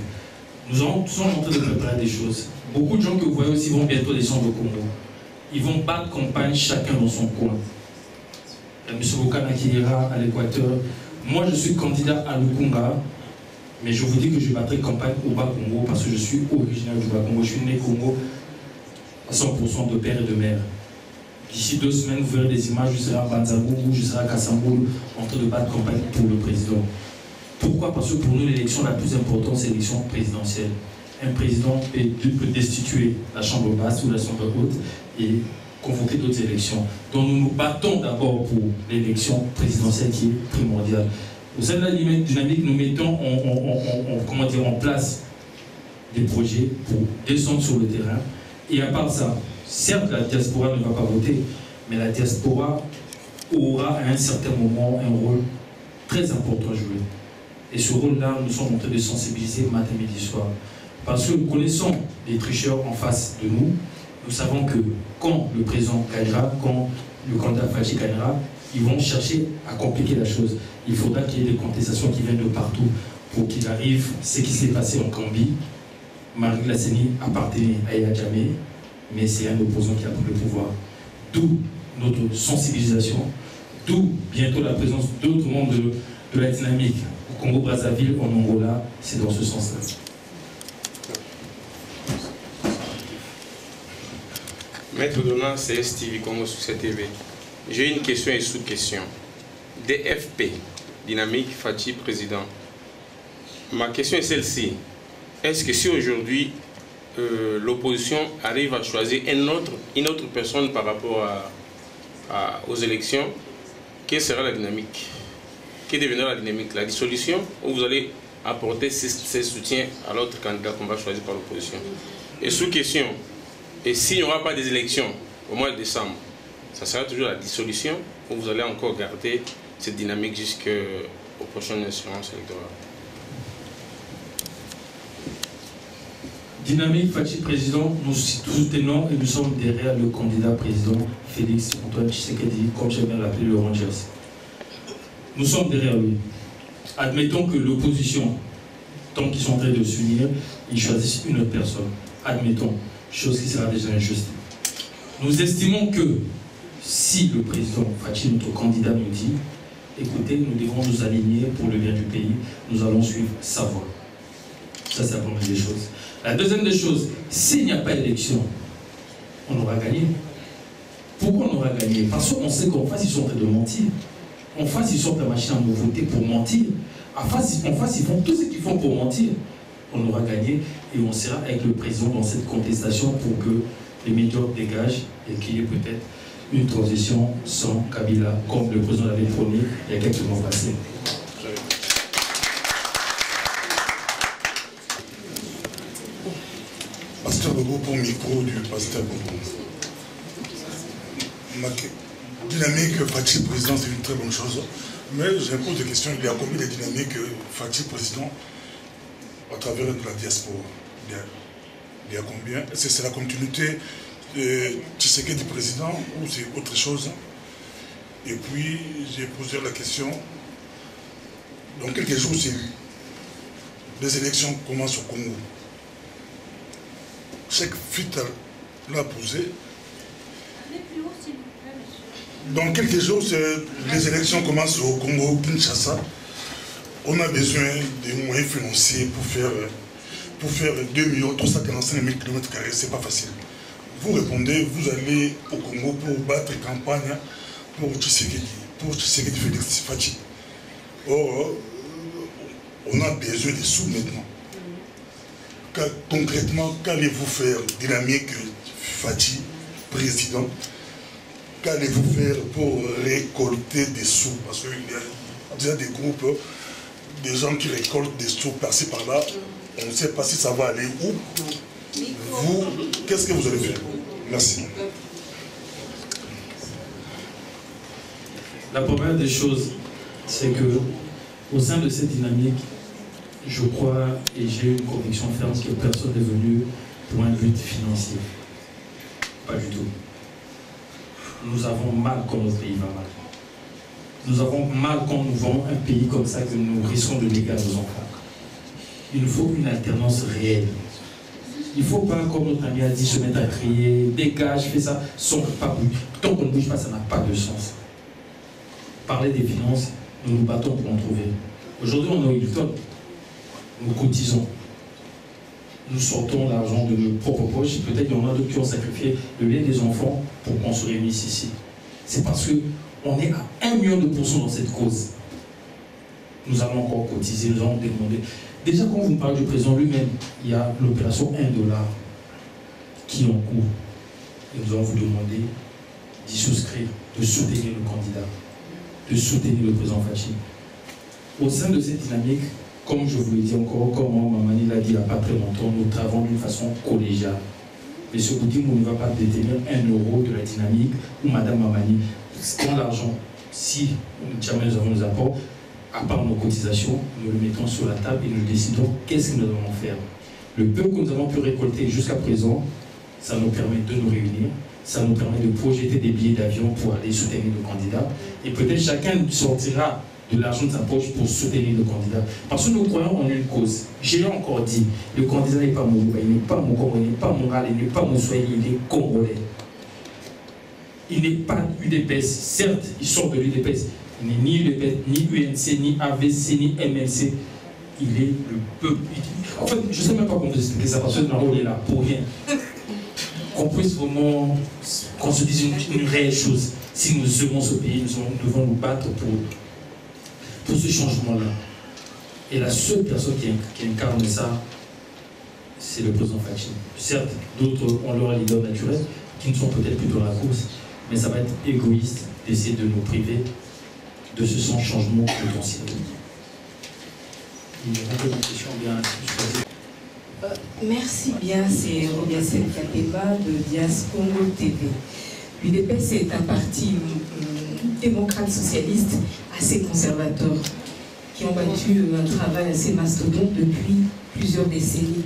C: nous sommes en train de préparer des choses. Beaucoup de gens que vous voyez aussi vont bientôt descendre au Congo. Ils vont battre campagne chacun dans son coin. M. Bokana qui ira à l'Équateur. Moi, je suis candidat à Lukunga, mais je vous dis que je battrai campagne au Bas-Congo parce que je suis originaire du Bas-Congo. Je suis né Congo à 100% de père et de mère. D'ici 2 semaines, vous verrez des images, je serai à Banzangou, je serai à Kassamboul en train de battre campagne pour le président. Pourquoi? Parce que pour nous, l'élection la plus importante, c'est l'élection présidentielle. Un président peut destituer la chambre basse ou la chambre haute et convoquer d'autres élections. Donc nous nous battons d'abord pour l'élection présidentielle qui est primordiale. Au sein de la dynamique, nous mettons en place des projets pour descendre sur le terrain. Et à part ça, certes la diaspora ne va pas voter, mais la diaspora aura à un certain moment un rôle très important à jouer. Et ce rôle-là, nous sommes en train de sensibiliser matin, midi, soir. Parce que nous connaissons les tricheurs en face de nous. Nous savons que quand le président gagnera, quand le candidat Fachi gagnera, ils vont chercher à compliquer la chose. Il faudra qu'il y ait des contestations qui viennent de partout pour qu'il arrive ce qui s'est passé en Gambie. Marie Lasseni appartenait à Yaya Jammeh, mais c'est un opposant qui a pris le pouvoir. D'où notre sensibilisation, d'où bientôt la présence d'autres membres de la dynamique au Congo-Brazzaville, en Angola, c'est dans ce sens-là.
K: Maître Donald, c'est Stevie Congo sur cette TV. J'ai une question et sous-question. DFP, Dynamique Fachi Président. Ma question est celle-ci. Est-ce que si aujourd'hui l'opposition arrive à choisir une autre personne par rapport aux élections, quelle sera la dynamique? Que deviendra la dynamique? La dissolution, ou vous allez apporter ces soutiens à l'autre candidat qu'on va choisir par l'opposition? Et sous-question, et s'il n'y aura pas des élections au mois de décembre, ça sera toujours la dissolution, ou vous allez encore garder cette dynamique jusqu'aux prochaines échéances électorales?
C: Dynamique Fachi Président, nous soutenons et nous sommes derrière le candidat président Félix Antoine Tshisekedi, comme j'aime bien l'appeler le Rangers. Nous sommes derrière lui. Admettons que l'opposition, tant qu'ils sont en train de s'unir, ils choisissent une autre personne. Admettons, chose qui sera déjà injuste. Nous estimons que si le président Fachi, notre candidat, nous dit écoutez, nous devons nous aligner pour le bien du pays, nous allons suivre sa voie. Ça, c'est la première des choses. La deuxième des choses, s'il n'y a pas d'élection, on aura gagné. Pourquoi on aura gagné? Parce qu'on sait qu'en face, ils sont en train de mentir. En face, ils sortent la machine à nous voter pour mentir. En face, ils font tout ce qu'ils font pour mentir. On aura gagné et on sera avec le président dans cette contestation pour que les médias dégagent et qu'il y ait peut-être une transition sans Kabila, comme le président l'avait promis il y a quelques mois passés.
L: Pasteur Bobo pour micro du pasteur Bobo. Dynamique Fachi président, c'est une très bonne chose. Mais je me pose des questions. Il y a combien de dynamiques Fachi président à travers de la diaspora? Il y a combien? Est-ce que c'est la continuité de Tshisekedi président ou c'est autre chose? Et puis, j'ai posé la question. Dans quelques jours, les élections commencent au Congo. Chaque fuite l'a posé. Dans quelques jours, les élections commencent au Congo, Kinshasa. On a besoin de moyens financiers pour faire 2 345 000 km². C'est pas facile. Vous répondez, vous allez au Congo pour battre campagne pour Tshisekedi Félix Fachi. Or, on a besoin de sous maintenant. Concrètement, qu'allez-vous faire, Dynamique Fachi, président? Qu'allez-vous faire pour récolter des sous? Parce qu'il y a déjà des groupes, des gens qui récoltent des sous par-ci par-là. On ne sait pas si ça va aller où. Vous, qu'est-ce que vous allez faire? Merci.
C: La première des choses, c'est que au sein de cette dynamique, je crois et j'ai une conviction ferme que personne n'est venu pour un but financier. Pas du tout. Nous avons mal quand notre pays va mal. Nous avons mal quand nous voyons un pays comme ça que nous risquons de léguer à nos enfants. Il nous faut une alternance réelle. Il ne faut pas, comme notre ami a dit, se mettre à crier, dégage, fais ça, sans pas bouger. Tant qu'on ne bouge pas, ça n'a pas de sens. Parler des finances, nous nous battons pour en trouver. Aujourd'hui, on est au Hilton. Nous cotisons. Nous sortons l'argent de nos propres poches. Peut-être qu'il y en a d'autres qui ont sacrifié le lait des enfants pour qu'on se réunisse ici. C'est parce qu'on est à 1 million de % dans cette cause. Nous allons encore cotiser, nous allons demander. Déjà, quand vous me parlez du président lui-même, il y a l'opération $1 qui est en cours. Et nous allons vous demander d'y souscrire, de soutenir le candidat, de soutenir le président Fachi. Au sein de cette dynamique, comme je vous l'ai dit encore, comme Mamani l'a dit il n'y a pas très longtemps, nous travaillons d'une façon collégiale. M. Boudimou ne va pas détenir 1 euro de la dynamique ou Mme Mamani. Quand l'argent, si jamais nous avons nos apports, à part nos cotisations, nous le mettons sur la table et nous décidons qu'est-ce que nous allons faire. Le peu que nous avons pu récolter jusqu'à présent, ça nous permet de nous réunir, ça nous permet de projeter des billets d'avion pour aller soutenir le candidat. Et peut-être chacun sortira de l'argent de sa poche pour soutenir le candidat. Parce que nous croyons en une cause. J'ai encore dit, le candidat n'est pas mon il n'est pas mon Congolais, il n'est pas mon Rale, il n'est pas mon Swahili, il est Congolais. Il n'est pas UDPS. Certes, il sort de l'UDPS. Il n'est ni UDPS, ni UNC, ni AVC, ni MLC. Il est le peuple. En fait, je ne sais même pas comment vous expliquer ça, parce que Naro est là pour rien. Qu'on puisse vraiment, qu'on se dise une réelle chose. Si nous aimons ce pays, nous devons nous battre pour ce changement-là. Et la seule personne qui incarne ça, c'est le président Fachi. Certes, d'autres ont leur leader naturel, qui ne sont peut-être plus dans la course, mais ça va être égoïste d'essayer de nous priver de ce changement potentiel. Il y a une question bien
M: merci bien, c'est Robiasel Kateba de Dias Congo TV. L'UDPS est un parti démocrate socialiste assez conservateur qui ont battu un travail assez mastodonte depuis plusieurs décennies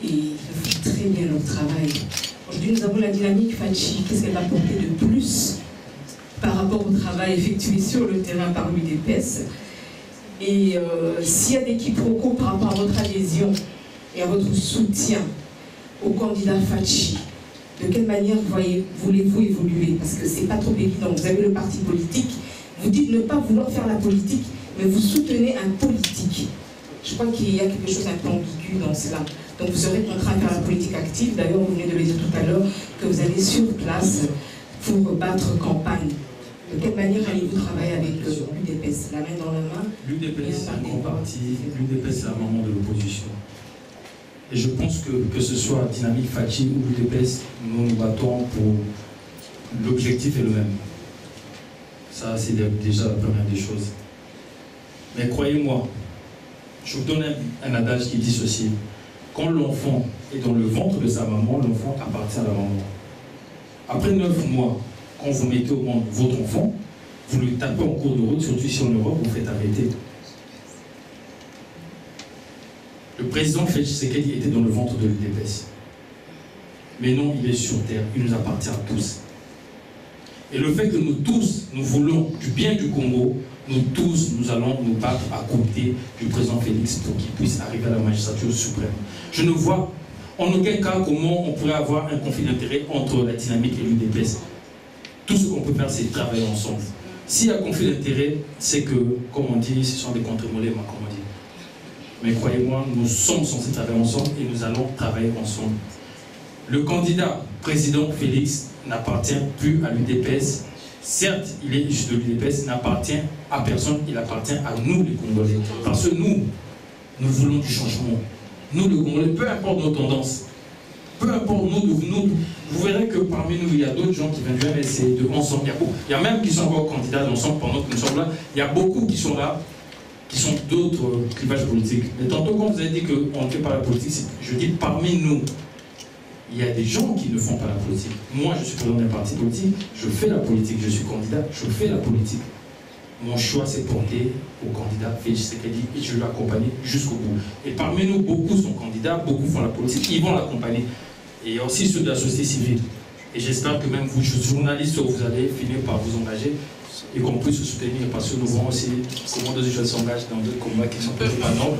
M: et ils font très bien leur travail. Aujourd'hui, nous avons la dynamique Fachi. Qu'est-ce qu'elle va apporter de plus par rapport au travail effectué sur le terrain par l'UDPS? Et s'il y a des quiproquos par rapport à votre adhésion et à votre soutien au candidat Fachi, de quelle manière voulez-vous évoluer? Parce que ce n'est pas trop évident. Vous avez le parti politique, vous dites ne pas vouloir faire la politique, mais vous soutenez un politique. Je crois qu'il y a quelque chose d'un peu ambigu dans cela. Donc vous serez contraint à faire la politique active. D'ailleurs, vous venez de le dire tout à l'heure, que vous allez sur place pour battre campagne. De quelle manière allez-vous travailler avec l'UDPS? La main dans la main?
C: L'UDPS, c'est un grand parti. L'UDPS, c'est la maman de l'opposition. Et je pense que ce soit Dynamique Fachi ou l'UDPS, nous nous battons pour l'objectif est le même. Ça, c'est déjà la première des choses. Mais croyez-moi, je vous donne un adage qui dit ceci. Quand l'enfant est dans le ventre de sa maman, l'enfant appartient à la maman. Après 9 mois, quand vous mettez au monde votre enfant, vous le tapez en cours de route, surtout ici en Europe, vous faites arrêter. Le président Félix Tshisekedi était dans le ventre de l'UDPS. Mais non, il est sur terre, il nous appartient à tous. Et le fait que nous tous, nous voulons du bien du Congo, nous tous, nous allons nous battre à côté du président Félix pour qu'il puisse arriver à la magistrature suprême. Je ne vois en aucun cas comment on pourrait avoir un conflit d'intérêt entre la dynamique et l'UDPS. Tout ce qu'on peut faire, c'est travailler ensemble. S'il y a conflit d'intérêt, c'est que, comme on dit, ce sont des contre-mollets, comme on dit. Mais croyez-moi, nous sommes censés travailler ensemble et nous allons travailler ensemble. Le candidat président Félix n'appartient plus à l'UDPS. Certes, il est issu de l'UDPS, n'appartient à personne, il appartient à nous les Congolais. Parce que nous voulons du changement. Nous les Congolais, peu importe nos tendances, peu importe nous, vous verrez que parmi nous, il y a d'autres gens qui viennent du MLC, de Ensemble. Il y a même qui sont encore candidats d'Ensemble pendant que nous sommes là. Il y a beaucoup qui sont là, qui sont d'autres clivages politiques. Mais tantôt, quand vous avez dit qu'on ne fait pas la politique, je dis parmi nous, il y a des gens qui ne font pas la politique. Moi, je suis président d'un parti politique, je fais la politique, je suis candidat, je fais la politique. Mon choix s'est porté au candidat Félix Tshisekedi et je vais l'accompagner jusqu'au bout. Et parmi nous, beaucoup sont candidats, beaucoup font la politique, ils vont l'accompagner. Et aussi ceux de la société civile. Et j'espère que même vous, journalistes, vous allez finir par vous engager et qu'on puisse se soutenir parce que nous voyons aussi comment d'autres jeunes s'engagent dans d'autres combats qui ne sont peut-être pas nobles.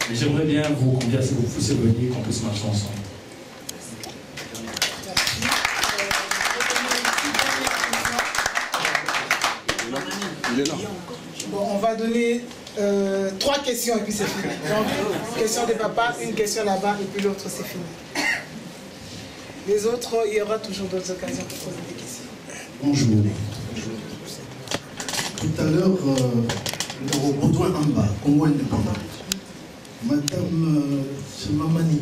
C: Mais j'aimerais bien vous convier à ce que vous puissiez venir, qu'on puisse marcher ensemble.
B: Bon, on va donner 3 questions et puis c'est fini. Donc, une question de papa, une question là-bas et puis l'autre c'est fini. Les autres, il y aura toujours d'autres occasions pour poser des questions.
N: Bonjour. Tout à l'heure, le Baudouin Amba, Congo indépendant. Madame Mamani,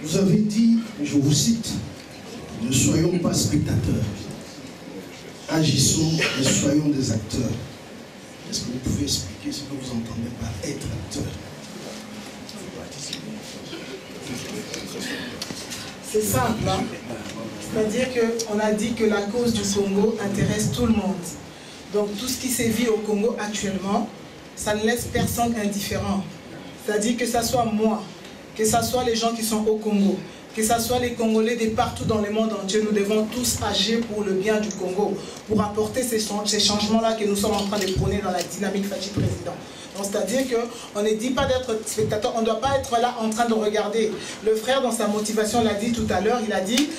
N: vous avez dit, je vous cite, ne soyons pas spectateurs. Agissons et soyons des acteurs. Est-ce que vous pouvez expliquer ce que vous entendez par être acteur?
B: C'est simple, hein? C'est-à-dire qu'on a dit que la cause du Congo intéresse tout le monde. Donc tout ce qui sévit au Congo actuellement, ça ne laisse personne indifférent. C'est-à-dire que ça soit moi, que ce soit les gens qui sont au Congo, que ce soit les Congolais de partout dans le monde entier, nous devons tous agir pour le bien du Congo, pour apporter ces changements-là que nous sommes en train de prôner dans la dynamique Fachi Président. C'est-à-dire qu'on ne dit pas d'être spectateur, on ne doit pas être là en train de regarder. Le frère, dans sa motivation, l'a dit tout à l'heure, il a dit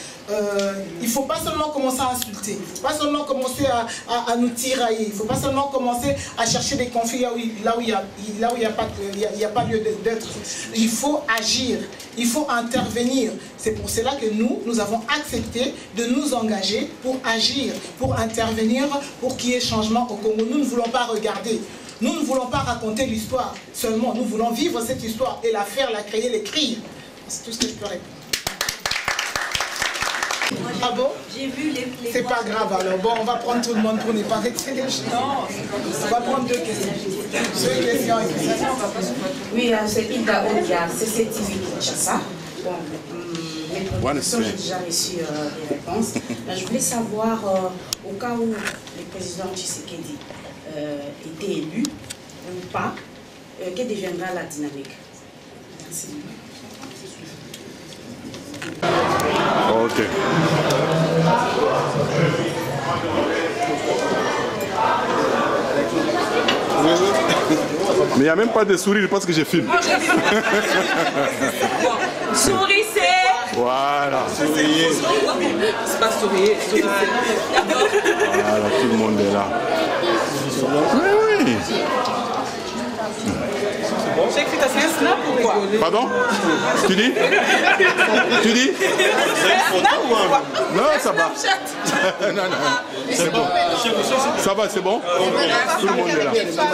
B: il ne faut pas seulement commencer à insulter, il ne faut pas seulement commencer à nous tirailler, il ne faut pas seulement commencer à chercher des conflits là où il n'y a pas lieu d'être. Il faut agir, il faut intervenir. C'est pour cela que nous avons accepté de nous engager pour agir, pour intervenir, pour qu'il y ait changement au Congo. Nous ne voulons pas regarder. Nous ne voulons pas raconter l'histoire seulement, nous voulons vivre cette histoire et la faire, la créer, l'écrire. C'est tout ce que je peux répondre. Ah bon? J'ai vu les c'est pas grave alors. Bon, on va prendre tout le monde pour ne pas vexer les gens. On va prendre deux questions. Deux questions.
O: Oui, c'est Hilda Odia, c'est CTV Kinshasa. Bon, les productions, j'ai déjà reçu des réponses. Je voulais savoir, au cas où le président Tshisekedi était élu ou pas, que deviendra la dynamique? Merci.
J: Ok. Mais il n'y a même pas de sourire parce que je filme.
P: Sourissez.
J: Voilà.
P: Souriez. C'est pas sourire.
J: Voilà, tout le monde est là. Oui, oui.
G: J'ai écrit ta séance là, pourquoi?
J: Pardon? Tu dis? Tu dis? Non, ça va. Non, non. C'est bon. Ça va, c'est bon? Tout le monde est là.